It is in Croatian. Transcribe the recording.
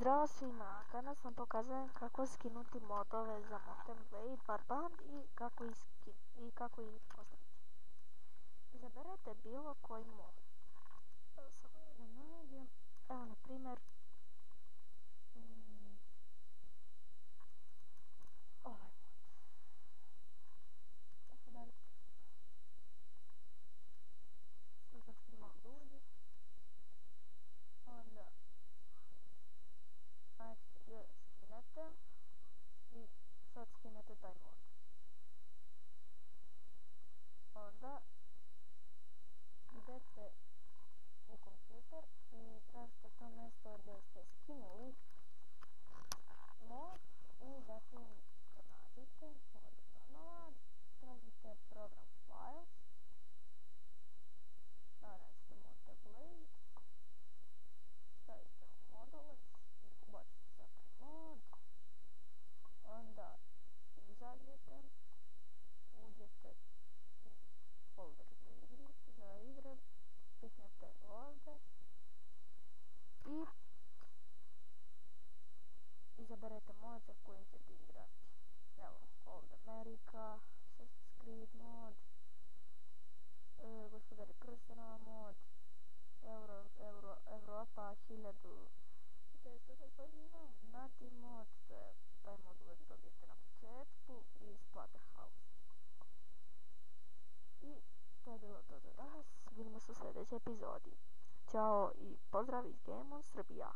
Zdravo svima, danas vam pokazujem kako skinuti modove za Mountain Blade Barband i kako ih postaviti. Izaberete bilo koji mod. Samo da nađem. Evo na primjer ovaj mod. Tako da sad ljudi. Onda skinete i sad skinete taj mod. Onda idete u kompjuter i tražite to mjesto gdje ste skinuli mod i zatim pronađite mod download, tražite program files, nađete Mountain Blade, stavite u modules i ubacite sad taj mod, onda izađete, uđete u folder za igre, kliknete ovdje i izaberete mod za koji ćete igrati. Evo, Old America, Assassin's Creed mod, Gospodari prstenova mod, Europa 1900 Nati mod, taj mod uvijek dobijete na početku, i Splatterhouse. I to je bilo to za danas, vidimo se u sljedećoj epizodi. Ćao i pozdrav iz Game on Srbija.